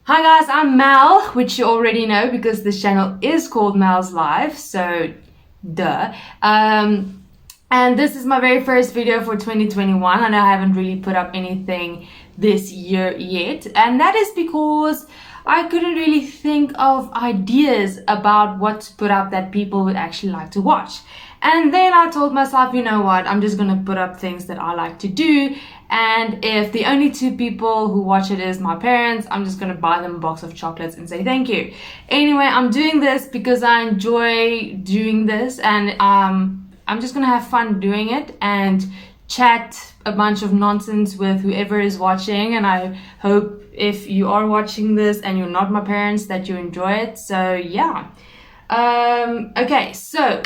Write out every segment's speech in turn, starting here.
Hi guys, I'm Mel, which you already know because this channel is called Mel's Life, so duh. And this is my very first video for 2021, and I haven't really put up anything this year yet, and that is because I couldn't really think of ideas about what to put up that people would actually like to watch. And then I told myself, you know what, I'm just gonna put up things that I like to do, and if the only two people who watch it is my parents, I'm just gonna buy them a box of chocolates and say thank you. Anyway, I'm doing this because I enjoy doing this, and I'm just gonna have fun doing it and chat a bunch of nonsense with whoever is watching, and I hope if you are watching this and you're not my parents that you enjoy it. So yeah. Okay, so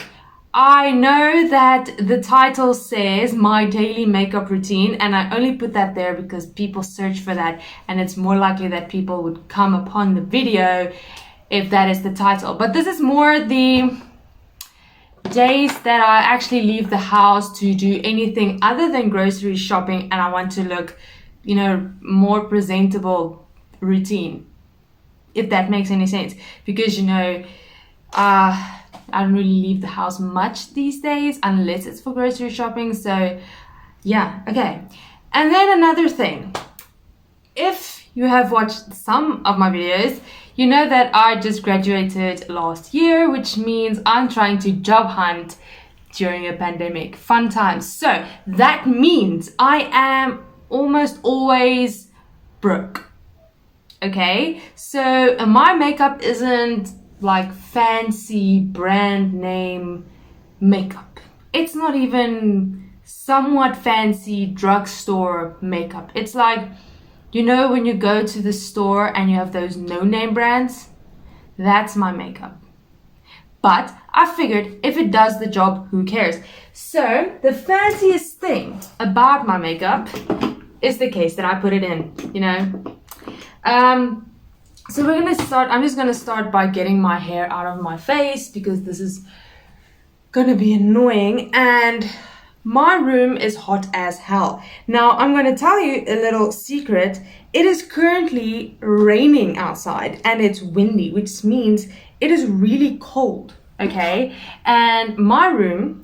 I know that the title says my daily makeup routine, and I only put that there because people search for that, and it's more likely that people would come upon the video if that is the title. But this is more the days that I actually leave the house to do anything other than grocery shopping, and I want to look, you know, more presentable routine, if that makes any sense. Because, you know, I don't really leave the house much these days unless it's for grocery shopping. So yeah, okay. And then another thing, if you have watched some of my videos, you know that I just graduated last year, which means I'm trying to job hunt during a pandemic. Fun times. So that means I am almost always broke. Okay, so my makeup isn't like fancy brand name makeup. It's not even somewhat fancy drugstore makeup. It's like, you know, when you go to the store and you have those no-name brands, that's my makeup. But I figured if it does the job, who cares? So the fanciest thing about my makeup is the case that I put it in, you know. So we're gonna start, I'm just gonna start by getting my hair out of my face because this is gonna be annoying, and my room is hot as hell. Now I'm gonna tell you a little secret. It is currently raining outside and it's windy, which means it is really cold, okay? And my room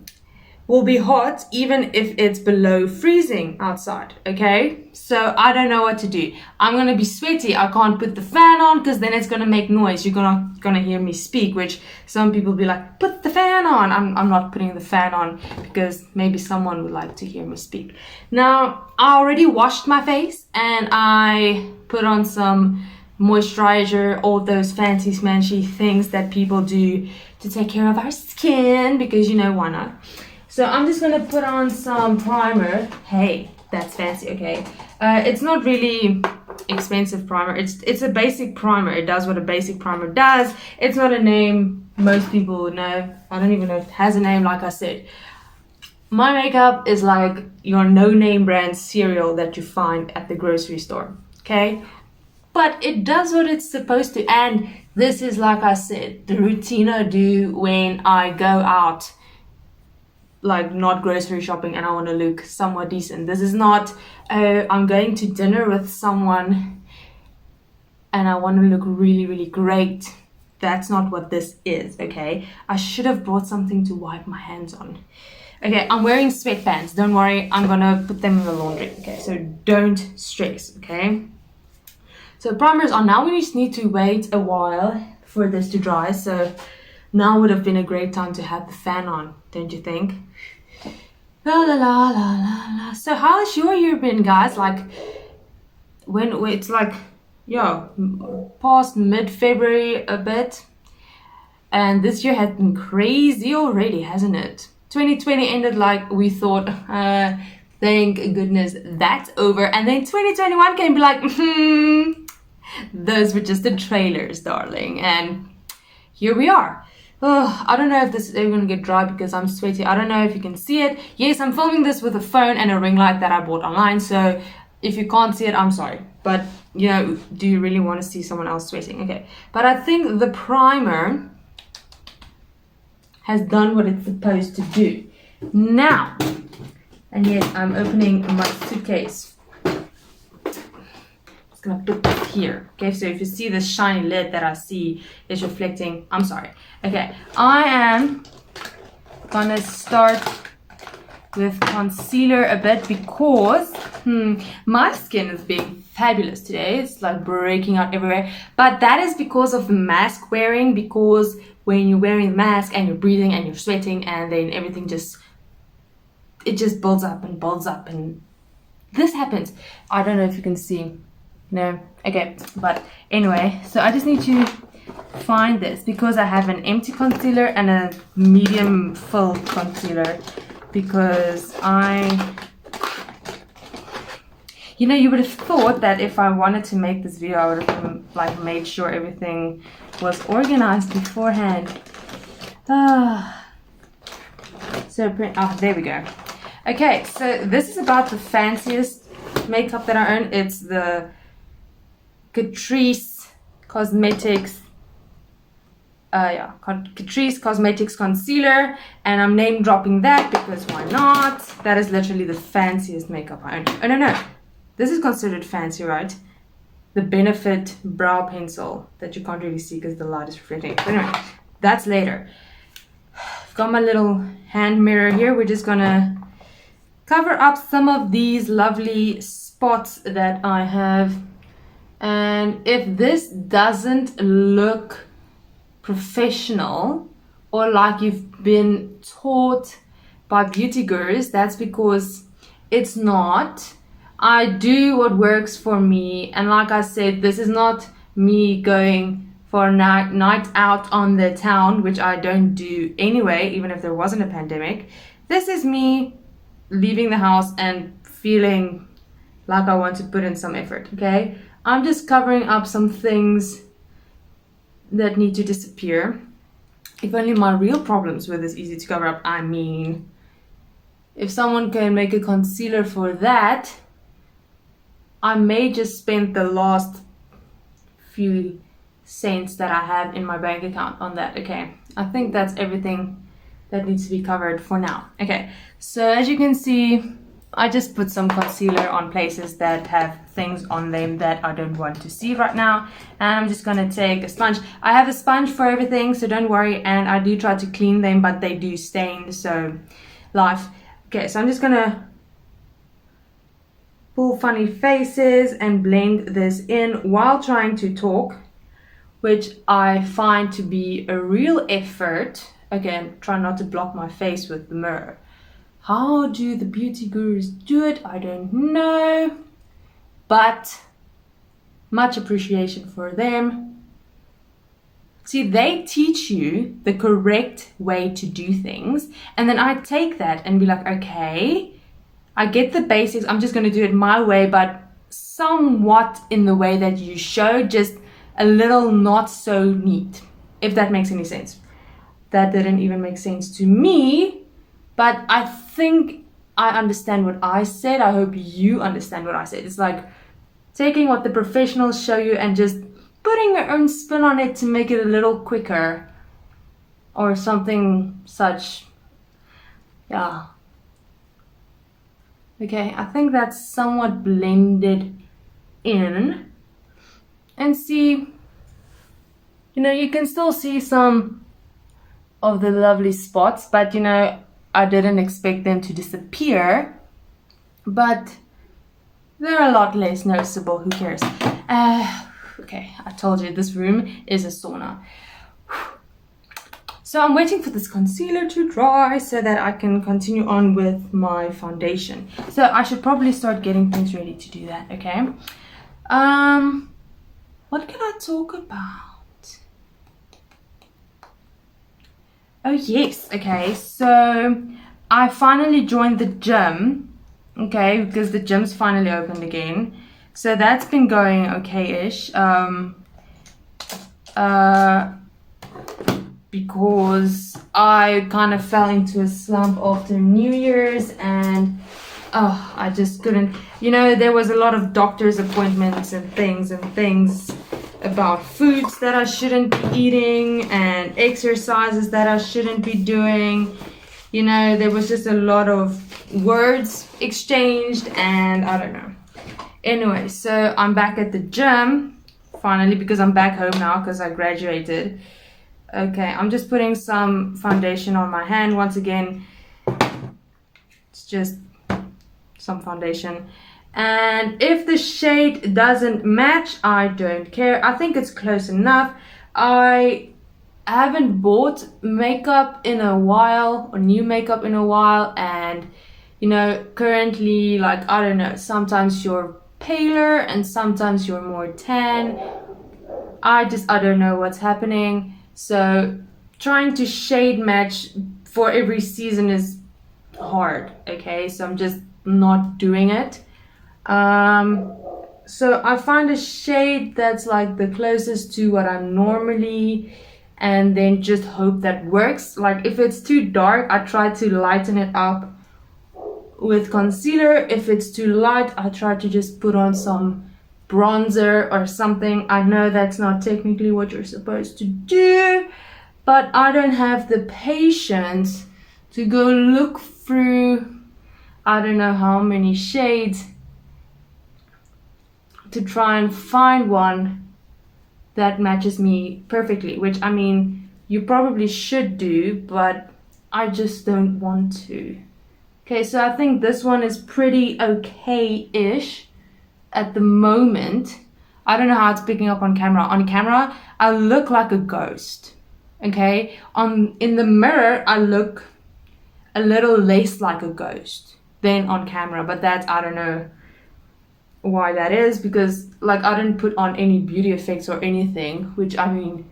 will be hot even if it's below freezing outside, okay? So I don't know what to do. I'm gonna be sweaty. I can't put the fan on because then it's gonna make noise. You're gonna hear me speak, which some people be like, put the fan on. I'm not putting the fan on because maybe someone would like to hear me speak. Now, I already washed my face and I put on some moisturizer, all those fancy smanchy things that people do to take care of our skin because, you know, why not? So I'm just gonna put on some primer. Hey, that's fancy, okay? It's not really expensive primer. It's a basic primer. It does what a basic primer does. It's not a name most people would know. I don't even know if it has a name, like I said. My makeup is like your no-name brand cereal that you find at the grocery store, okay? But it does what it's supposed to, and this is, like I said, the routine I do when I go out, like not grocery shopping, and I want to look somewhat decent. This is not, I'm going to dinner with someone and I want to look really, really great. That's not what this is, okay? I should have brought something to wipe my hands on. Okay, I'm wearing sweatpants. Don't worry, I'm gonna put them in the laundry, okay? So don't stress, okay? So primer is on. Now we just need to wait a while for this to dry. So now would have been a great time to have the fan on, don't you think? La la la la la la. So how has your year been, guys? Like, when it's like, yeah, past mid-February a bit, and this year has been crazy already, hasn't it? 2020 ended like we thought, thank goodness that's over, and then 2021 came, be like, those were just the trailers, darling, and here we are. Oh, I don't know if this is ever going to get dry because I'm sweaty. I don't know if you can see it. Yes, I'm filming this with a phone and a ring light that I bought online. So if you can't see it, I'm sorry. But, you know, do you really want to see someone else sweating? Okay. But I think the primer has done what it's supposed to do. Now, and yes, I'm opening my suitcase. just gonna put this here. Okay, so if you see this shiny lid that I see is reflecting, I'm sorry. Okay, I am gonna start with concealer a bit because my skin is being fabulous today. It's like breaking out everywhere, but that is because of the mask wearing, because when you're wearing the mask and you're breathing and you're sweating, and then everything just builds up and this happens. I don't know if you can see. No, okay, but anyway, so I just need to find this because I have an empty concealer and a medium filled concealer, because you would have thought that if I wanted to make this video, I would have like made sure everything was organized beforehand. There we go. Okay, so this is about the fanciest makeup that I own. It's the Catrice Cosmetics Catrice Cosmetics Concealer, and I'm name dropping that because why not? That is literally the fanciest makeup I own. Oh no, this is considered fancy, right? The Benefit Brow Pencil that you can't really see because the light is reflecting. But anyway, that's later. I've got my little hand mirror here. We're just gonna cover up some of these lovely spots that I have, and if this doesn't look professional or like you've been taught by beauty gurus, that's because it's not. I do what works for me, and like I said, this is not me going for a night out on the town, which I don't do anyway, even if there wasn't a pandemic. This is me leaving the house and feeling like I want to put in some effort. Okay, I'm just covering up some things that need to disappear. If only my real problems were this easy to cover up. I mean, if someone can make a concealer for that, I may just spend the last few cents that I have in my bank account on that. Okay, I think that's everything that needs to be covered for now. Okay, so as you can see, I just put some concealer on places that have things on them that I don't want to see right now. And I'm just gonna take a sponge. I have a sponge for everything, so don't worry. And I do try to clean them, but they do stain, so life. Okay, so I'm just gonna pull funny faces and blend this in while trying to talk, which I find to be a real effort. Again, try not to block my face with the mirror. How do the beauty gurus do it? I don't know, but much appreciation for them. See, they teach you the correct way to do things, and then I take that and be like, okay, I get the basics, I'm just going to do it my way, but somewhat in the way that you show, just a little not so neat, if that makes any sense. That didn't even make sense to me. But I think I understand what I said. I hope you understand what I said. It's like taking what the professionals show you and just putting your own spin on it to make it a little quicker or something such. Yeah. Okay, I think that's somewhat blended in. And see, you can still see some of the lovely spots, but I didn't expect them to disappear, but they're a lot less noticeable. Who cares? Okay, I told you this room is a sauna. So I'm waiting for this concealer to dry so that I can continue on with my foundation. So I should probably start getting things ready to do that. Okay. What can I talk about? Oh yes, okay, so I finally joined the gym, okay, because the gym's finally opened again. So that's been going okay-ish, because I kind of fell into a slump after New Year's, and I just couldn't, there was a lot of doctor's appointments and things about foods that I shouldn't be eating and exercises that I shouldn't be doing. There was just a lot of words exchanged, and I don't know. Anyway, so I'm back at the gym finally because I'm back home now because I graduated. Okay, I'm just putting some foundation on my hand once again. It's just some foundation, and if the shade doesn't match, I don't care. I think it's close enough. I haven't bought makeup in a while, or new makeup in a while, and you know, currently, like, I don't know, sometimes you're paler and sometimes you're more tan. I don't know what's happening. So trying to shade match for every season is hard. Okay, so I'm just not doing it. So I find a shade that's like the closest to what I'm normally, and then just hope that works. Like if it's too dark, I try to lighten it up with concealer. If it's too light, I try to just put on some bronzer or something. I know that's not technically what you're supposed to do, but I don't have the patience to go look through I don't know how many shades to try and find one that matches me perfectly, which I mean you probably should do, but I just don't want to. Okay, so I think this one is pretty okay-ish at the moment. I don't know how it's picking up on camera. On camera, I look like a ghost. Okay, in the mirror, I look a little less like a ghost than on camera, but that's, I don't know why that is, because like I didn't put on any beauty effects or anything, which I mean,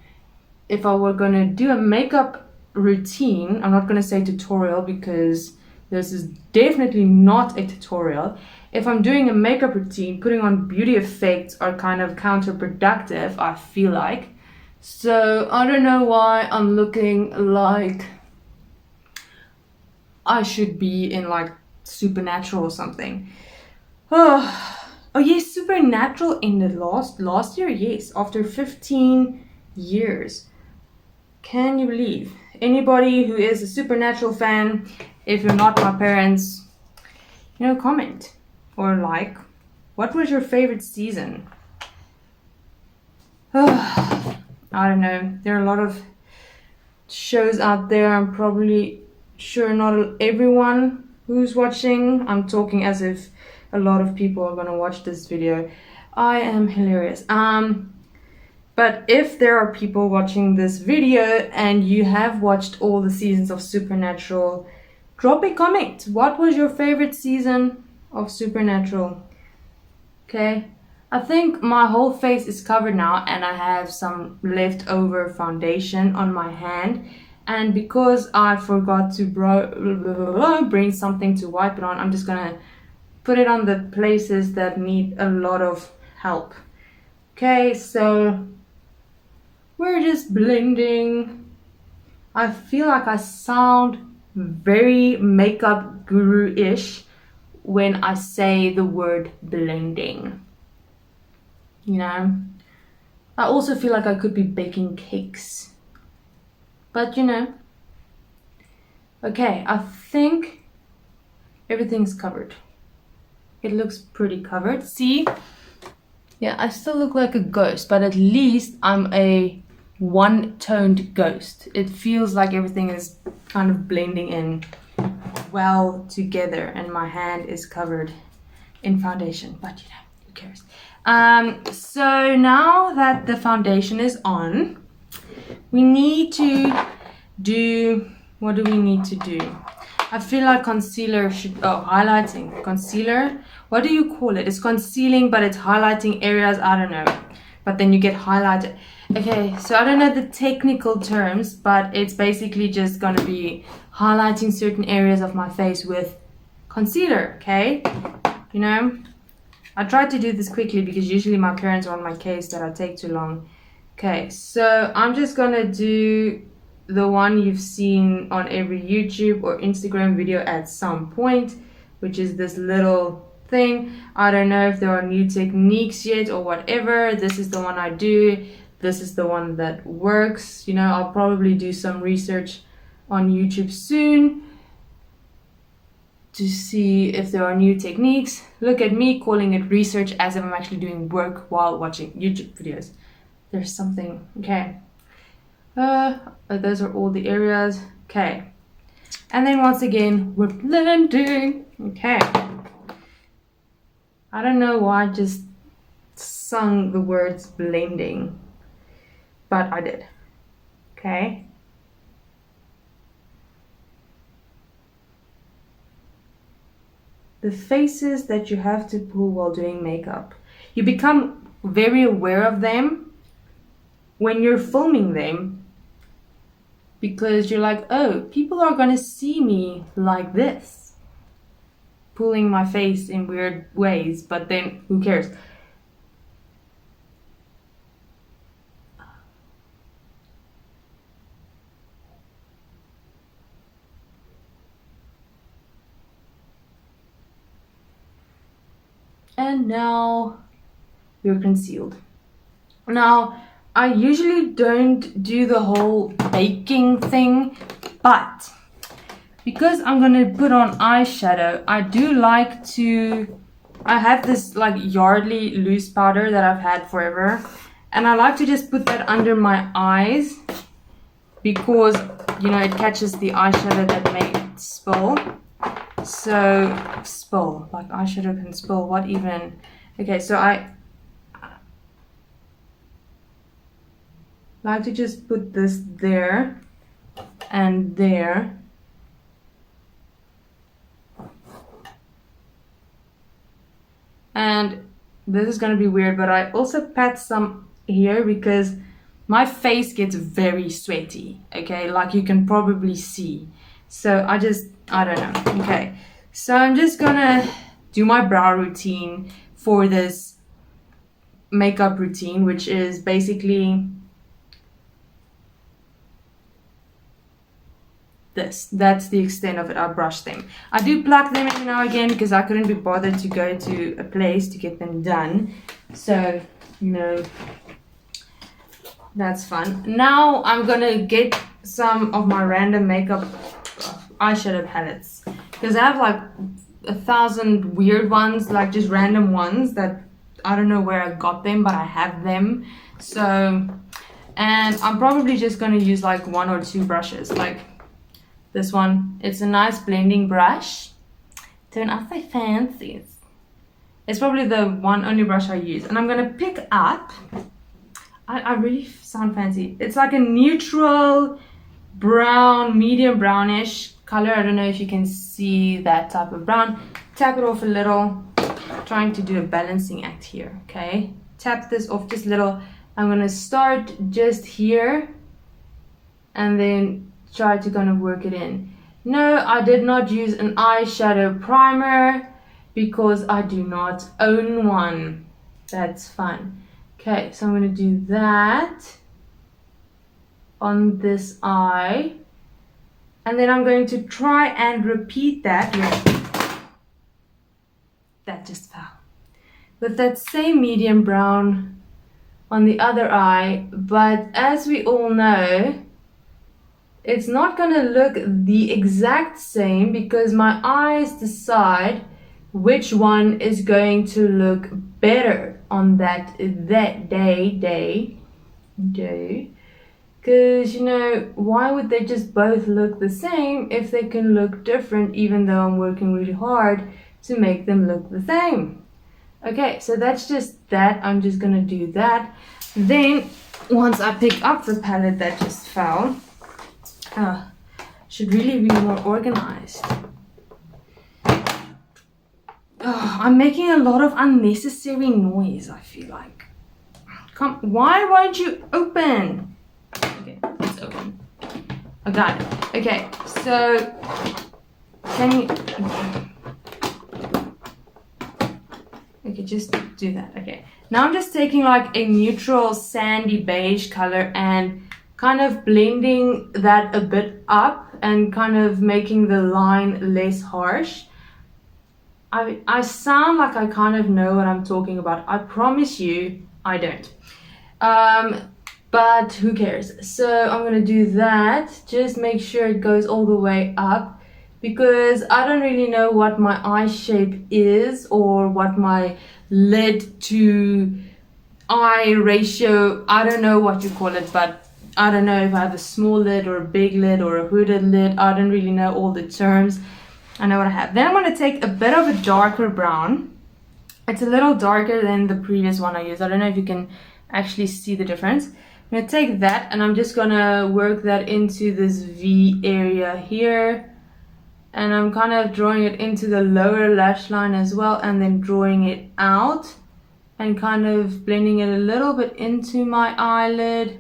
if I were gonna do a makeup routine, I'm not gonna say tutorial because this is definitely not a tutorial. If I'm doing a makeup routine, putting on beauty effects are kind of counterproductive, I feel like. So I don't know why I'm looking like I should be in like Supernatural or something. Oh yes, Supernatural ended last year. Yes, after 15 years. Can you believe? Anybody who is a Supernatural fan, if you're not my parents, you know, comment or like. What was your favorite season? I don't know. There are a lot of shows out there. I'm probably sure not everyone who's watching. I'm talking as if a lot of people are gonna watch this video. I am hilarious. But if there are people watching this video and you have watched all the seasons of Supernatural, drop a comment. What was your favorite season of Supernatural? Okay, I think my whole face is covered now and I have some leftover foundation on my hand. And because I forgot to bring something to wipe it on, I'm just gonna put it on the places that need a lot of help. Okay, so we're just blending. I feel like I sound very makeup guru-ish when I say the word blending. You know, I also feel like I could be baking cakes, but you know. Okay, I think everything's covered. It looks pretty covered. See? Yeah, I still look like a ghost, but at least I'm a one-toned ghost. It feels like everything is kind of blending in well together and my hand is covered in foundation, but you know, who cares? So now that the foundation is on, we need to do, what do we need to do? I feel like concealer should, highlighting. Concealer, what do you call it? It's concealing, but it's highlighting areas, I don't know. But then you get highlighted. Okay, so I don't know the technical terms, but it's basically just gonna be highlighting certain areas of my face with concealer, okay? You know, I tried to do this quickly because usually my parents are on my case that I take too long. Okay, so I'm just gonna do the one you've seen on every YouTube or Instagram video at some point, which is this little thing. I don't know if there are new techniques yet or whatever. This is the one I do. This is the one that works. You know, I'll probably do some research on YouTube soon to see if there are new techniques. Look at me calling it research as if I'm actually doing work while watching YouTube videos. There's something, okay. Those are all the areas, okay. And then once again, we're blending, okay. I don't know why I just sung the words blending, but I did, okay. The faces that you have to pull while doing makeup. You become very aware of them when you're filming them, because you're like, oh, people are gonna see me like this, pulling my face in weird ways, but then who cares? And now you're concealed. Now, I usually don't do the whole baking thing, but because I'm gonna put on eyeshadow, I do like to, I have this like Yardley loose powder that I've had forever, and I like to just put that under my eyes because, you know, it catches the eyeshadow that may spill. So, spill, like eyeshadow can spill, what even? Okay, so I like to just put this there and there. And this is going to be weird, but I also pat some here because my face gets very sweaty, okay, like you can probably see. So I don't know, okay. So I'm just gonna do my brow routine for this makeup routine, which is basically this. That's the extent of it. I brush them. I do pluck them every now and again because I couldn't be bothered to go to a place to get them done. So, you know, that's fun. Now I'm gonna get some of my random makeup eyeshadow palettes because I have like 1,000 weird ones, like just random ones that I don't know where I got them, but I have them. So, and I'm probably just going to use like 1 or 2 brushes, like this one. It's a nice blending brush. Don't I say fancy? It's probably the only brush I use, and I'm going to pick up, I really sound fancy, it's like a neutral brown, medium brownish color. I don't know if you can see that type of brown. Tap it off a little, trying to do a balancing act here, okay. Tap this off just a little. I'm going to start just here and then try to kind of work it in. No, I did not use an eyeshadow primer because I do not own one. That's fun. Okay, so I'm going to do that on this eye, and then I'm going to try and repeat that that just fell, with that same medium brown on the other eye. But as we all know, it's not going to look the exact same because my eyes decide which one is going to look better on that day. Because, you know, why would they just both look the same if they can look different, even though I'm working really hard to make them look the same? Okay, so that's just that. I'm just gonna do that. Then, once I pick up the palette that just fell, should really be more organized. I'm making a lot of unnecessary noise, I feel like. Why won't you open? Okay, it's open. I got it. Okay, so can you... Okay, just do that. Okay, now I'm just taking like a neutral sandy beige color and kind of blending that a bit up and kind of making the line less harsh. I sound like I kind of know what I'm talking about. I promise you I don't. But who cares? So I'm gonna do that. Just make sure it goes all the way up because I don't really know what my eye shape is or what my lid to eye ratio, I don't know what you call it, but I don't know if I have a small lid or a big lid or a hooded lid. I don't really know all the terms. I know what I have. Then I'm going to take a bit of a darker brown. It's a little darker than the previous one I used. I don't know if you can actually see the difference. I'm going to take that and I'm just going to work that into this V area here. And I'm kind of drawing it into the lower lash line as well, and then drawing it out and kind of blending it a little bit into my eyelid,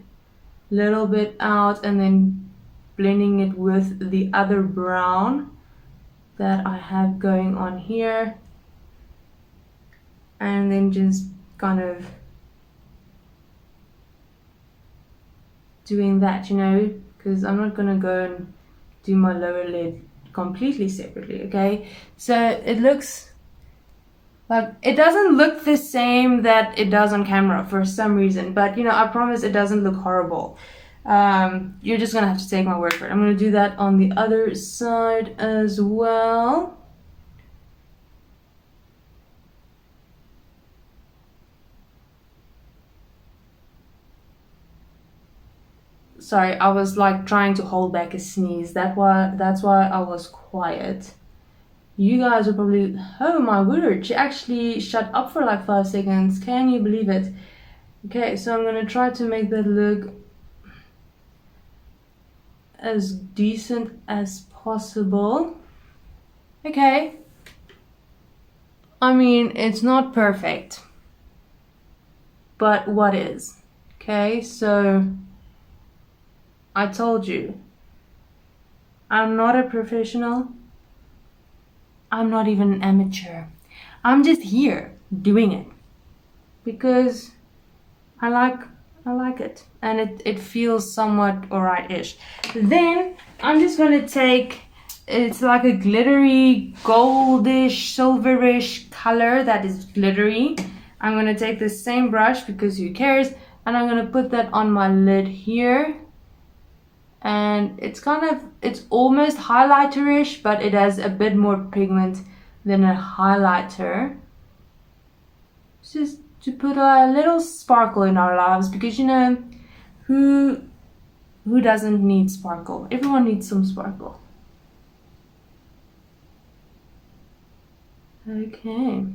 little bit out, and then blending it with the other brown that I have going on here. And then just kind of doing that, you know, because I'm not gonna go and do my lower lid completely separately, okay? So it looks like, it doesn't look the same that it does on camera for some reason, but you know, I promise it doesn't look horrible. You're just gonna have to take my word for it. I'm gonna do that on the other side as well. Sorry, I was like trying to hold back a sneeze. That's why I was quiet. You guys are probably, oh my word, she actually shut up for like 5 seconds. Can you believe it? Okay, so I'm gonna try to make that look as decent as possible. Okay. I mean, it's not perfect, but what is? Okay, so I told you, I'm not a professional. I'm not even an amateur. I'm just here doing it because I like it, and it feels somewhat alright-ish. Then I'm just gonna take, it's like a glittery goldish silverish color that is glittery. I'm gonna take the same brush because who cares, and I'm gonna put that on my lid here. And it's almost highlighter-ish, but it has a bit more pigment than a highlighter. Just to put a little sparkle in our lives, because you know, who doesn't need sparkle? Everyone needs some sparkle. Okay.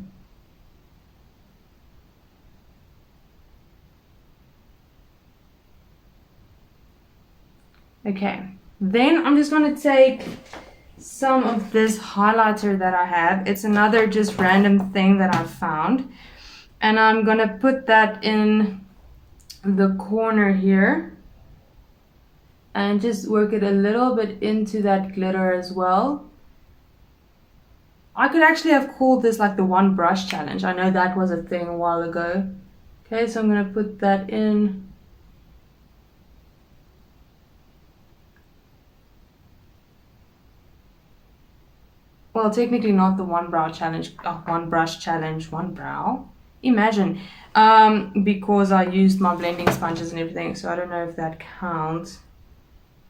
Okay, then I'm just going to take some of this highlighter that I have. It's another just random thing that I found. And I'm going to put that in the corner here. And just work it a little bit into that glitter as well. I could actually have called this like the one brush challenge. I know that was a thing a while ago. Okay, so I'm going to put that in. Well, technically not the one brow challenge, one brush challenge, one brow. Imagine, because I used my blending sponges and everything, so I don't know if that counts.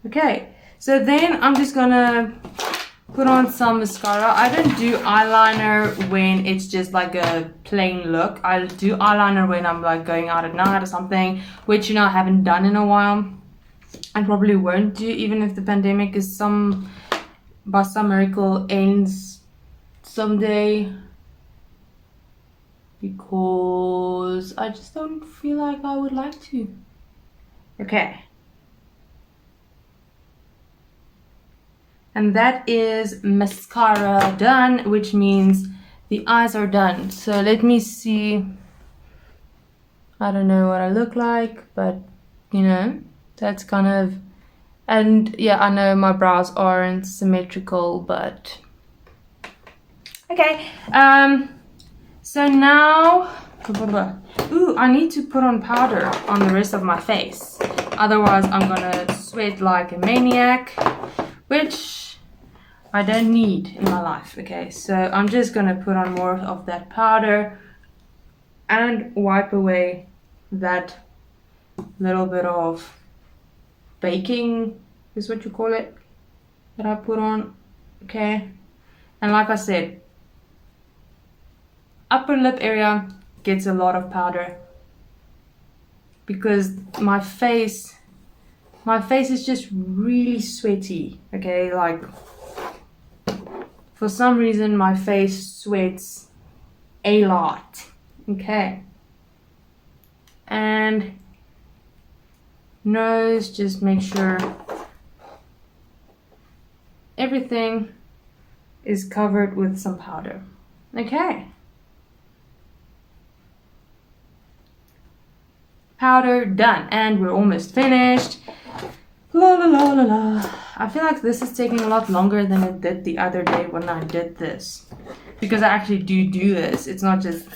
Okay, so then I'm just gonna put on some mascara. I don't do eyeliner when it's just like a plain look. I do eyeliner when I'm like going out at night or something, which you know I haven't done in a while. I probably won't do, even if the pandemic is by some miracle ends someday, because I just don't feel like I would like to. Okay. And that is mascara done, which means the eyes are done. So let me see. I don't know what I look like, but you know, that's kind of. And yeah, I know my brows aren't symmetrical, but okay. So now, ooh, I need to put on powder on the rest of my face. Otherwise, I'm gonna sweat like a maniac, which I don't need in my life. Okay, so I'm just gonna put on more of that powder and wipe away that little bit of baking is what you call it that I put on. Okay, and like I said, upper lip area gets a lot of powder because my face is just really sweaty. Okay, like for some reason my face sweats a lot. Okay, and nose, just make sure everything is covered with some powder. Okay, powder done, and we're almost finished. La la la la la. I feel like this is taking a lot longer than it did the other day when I did this, because I actually do this. It's not just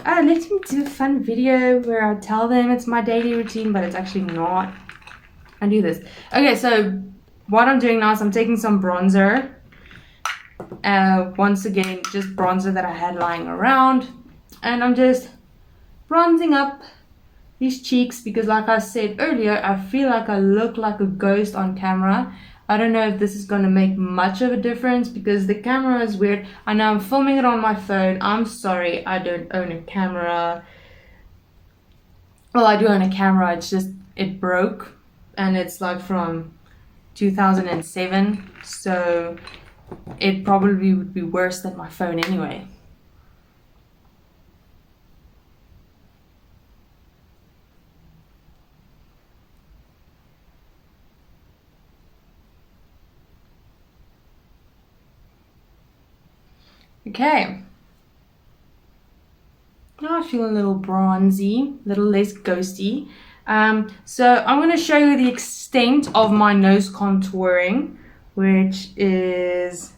let me do a fun video where I tell them it's my daily routine, but it's actually not. I do this. Okay, so what I'm doing now is I'm taking some bronzer. Once again, just bronzer that I had lying around, and I'm just bronzing up these cheeks because, like I said earlier, I feel like I look like a ghost on camera. I don't know if this is going to make much of a difference because the camera is weird. I know I'm filming it on my phone. I'm sorry, I don't own a camera. Well, I do own a camera, it's just it broke, and it's like from 2007, so it probably would be worse than my phone anyway. Okay, now I feel a little bronzy, a little less ghosty. So I'm going to show you the extent of my nose contouring, which is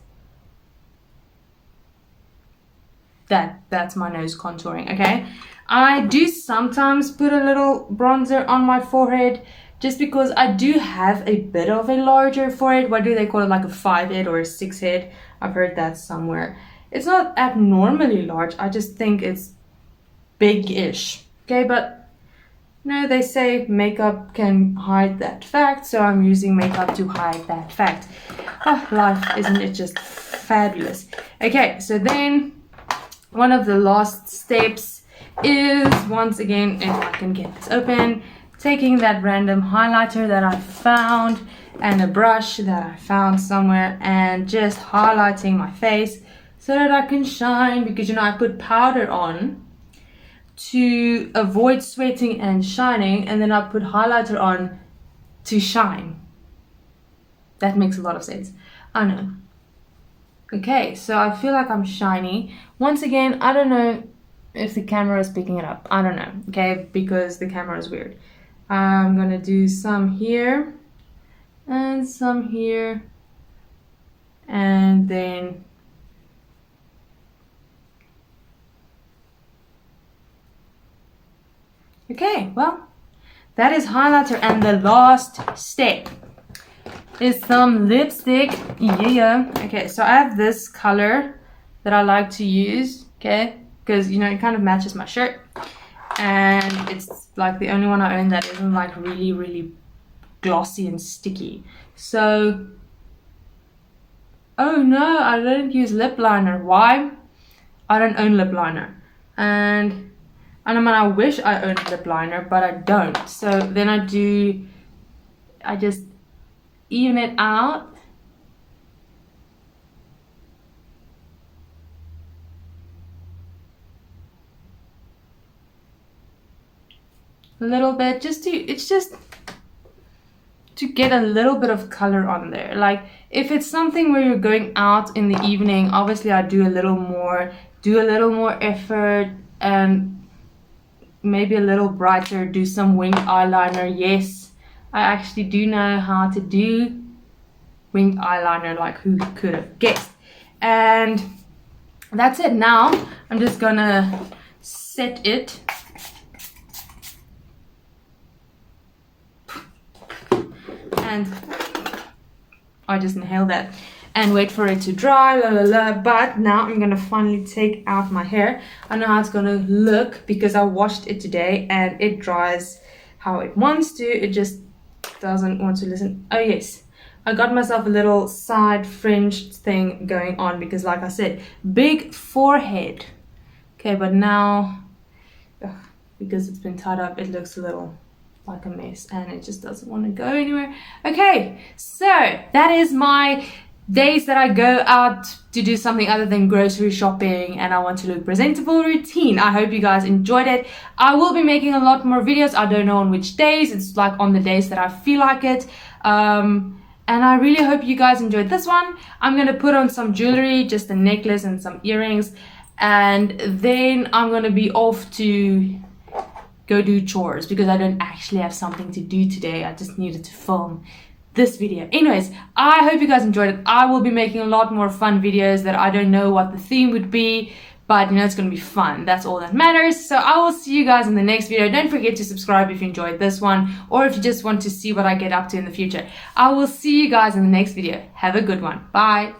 that's my nose contouring. Okay, I do sometimes put a little bronzer on my forehead just because I do have a bit of a larger forehead. What do they call it, like a 5 head or a 6 head? I've heard that somewhere. It's not abnormally large, I just think it's big-ish. Okay, but no, they say makeup can hide that fact, so I'm using makeup to hide that fact. Oh, life, isn't it just fabulous? Okay, so then one of the last steps is, once again, if I can get this open, taking that random highlighter that I found and a brush that I found somewhere and just highlighting my face so that I can shine, because you know I put powder on to avoid sweating and shining, and then I put highlighter on to shine. That makes a lot of sense, I know. Okay, so I feel like I'm shiny. Once again, I don't know if the camera is picking it up. I don't know, okay, because the camera is weird. I'm gonna do some here and some here, and then okay, well, that is highlighter, and the last step is some lipstick. Yeah. Okay, so I have this color that I like to use, okay, because you know it kind of matches my shirt, and it's like the only one I own that isn't like really glossy and sticky. So, oh no, I didn't use lip liner. Why? I don't own lip liner, and I mean, I wish I owned lip liner, but I don't. So then I just even it out. A little bit, it's just to get a little bit of color on there. Like if it's something where you're going out in the evening, obviously I do a little more effort and maybe a little brighter, do some winged eyeliner. Yes, I actually do know how to do winged eyeliner, like who could have guessed. And that's it. Now I'm just gonna set it and I just inhale that and wait for it to dry, but now I'm gonna finally take out my hair. I know how it's gonna look because I washed it today and it dries how it wants to. It just doesn't want to listen. Oh yes, I got myself a little side fringe thing going on because, like I said, big forehead. Okay, but now, because it's been tied up, it looks a little like a mess and it just doesn't want to go anywhere. Okay, so that is my days that I go out to do something other than grocery shopping and I want to look presentable routine. I hope you guys enjoyed it. I will be making a lot more videos. I don't know on which days. It's like on the days that I feel like it. And I really hope you guys enjoyed this one. I'm gonna put on some jewelry, just a necklace and some earrings, and then I'm gonna be off to go do chores because I don't actually have something to do today. I just needed to film this video. Anyways, I hope you guys enjoyed it. I will be making a lot more fun videos that I don't know what the theme would be, but you know, it's gonna be fun. That's all that matters. So I will see you guys in the next video. Don't forget to subscribe if you enjoyed this one or if you just want to see what I get up to in the future. I will see you guys in the next video. Have a good one. Bye.